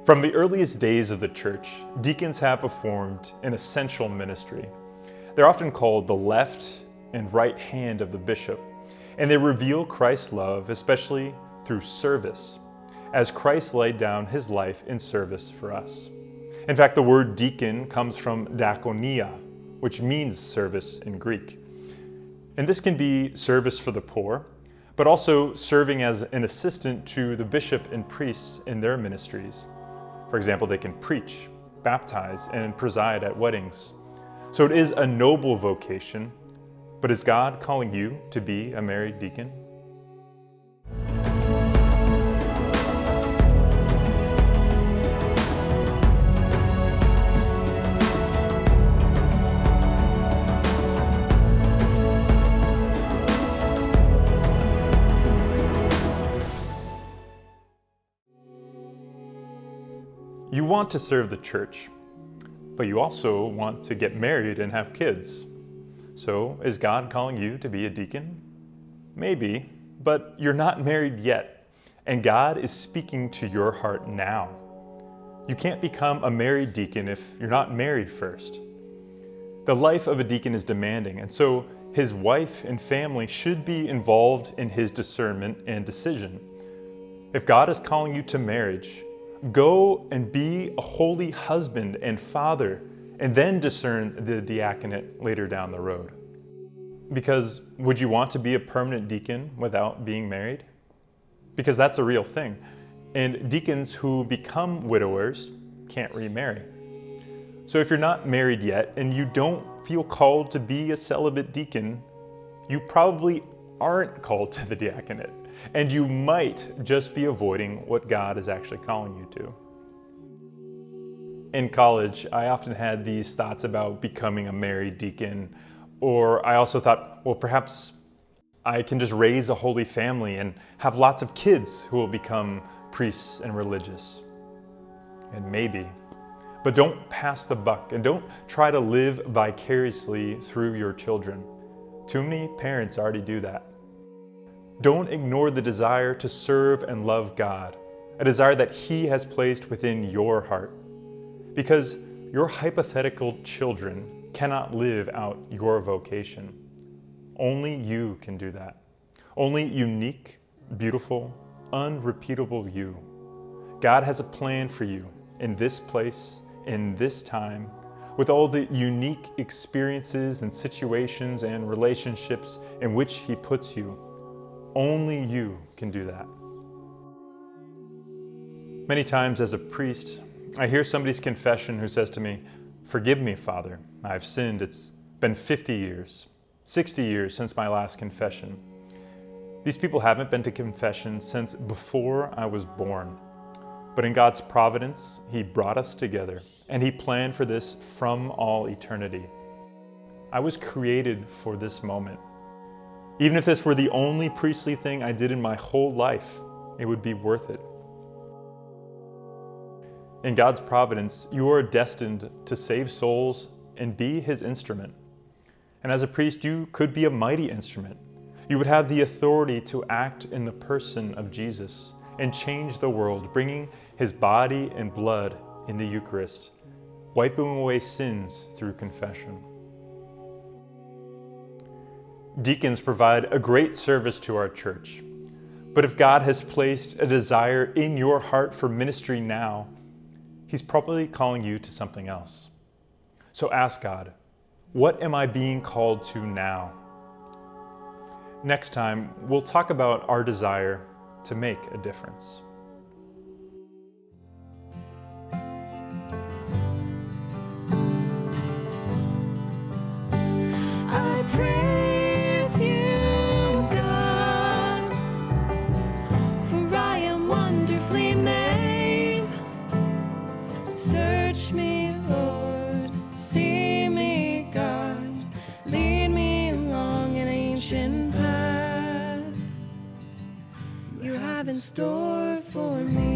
From the earliest days of the church, deacons have performed an essential ministry. They're often called the left and right hand of the bishop, and they reveal Christ's love, especially through service, as Christ laid down his life in service for us. In fact, the word deacon comes from diakonia, which means service in Greek. And this can be service for the poor, but also serving as an assistant to the bishop and priests in their ministries. For example, they can preach, baptize, and preside at weddings. So it is a noble vocation, but is God calling you to be a married deacon? You want to serve the church, but you also want to get married and have kids. So, is God calling you to be a deacon? Maybe, but you're not married yet, and God is speaking to your heart now. You can't become a married deacon if you're not married first. The life of a deacon is demanding, and so his wife and family should be involved in his discernment and decision. If God is calling you to marriage, go and be a holy husband and father, and then discern the diaconate later down the road. Because would you want to be a permanent deacon without being married? Because that's a real thing. And deacons who become widowers can't remarry. So if you're not married yet and you don't feel called to be a celibate deacon, you probably aren't called to the diaconate. And you might just be avoiding what God is actually calling you to. In college, I often had these thoughts about becoming a married deacon, or I also thought, well, perhaps I can just raise a holy family and have lots of kids who will become priests and religious. And maybe, but don't pass the buck and don't try to live vicariously through your children. Too many parents already do that. Don't ignore the desire to serve and love God, a desire that He has placed within your heart. Because your hypothetical children cannot live out your vocation. Only you can do that. Only unique, beautiful, unrepeatable you. God has a plan for you in this place, in this time, with all the unique experiences and situations and relationships in which He puts you. Only you can do that. Many times as a priest, I hear somebody's confession who says to me, "Forgive me, Father, I've sinned. It's been 50 years, 60 years since my last confession." These people haven't been to confession since before I was born. But in God's providence, He brought us together, and He planned for this from all eternity. I was created for this moment. Even if this were the only priestly thing I did in my whole life, it would be worth it. In God's providence, you are destined to save souls and be His instrument. And as a priest, you could be a mighty instrument. You would have the authority to act in the person of Jesus and change the world, bringing His body and blood in the Eucharist, wiping away sins through confession. Deacons provide a great service to our church. But if God has placed a desire in your heart for ministry now, He's probably calling you to something else. So ask God, what am I being called to now? Next time, we'll talk about our desire to make a difference. I praise you, God, for I am wonderfully made. Search me, Lord, see me, God, lead me along an ancient path you have in store for me.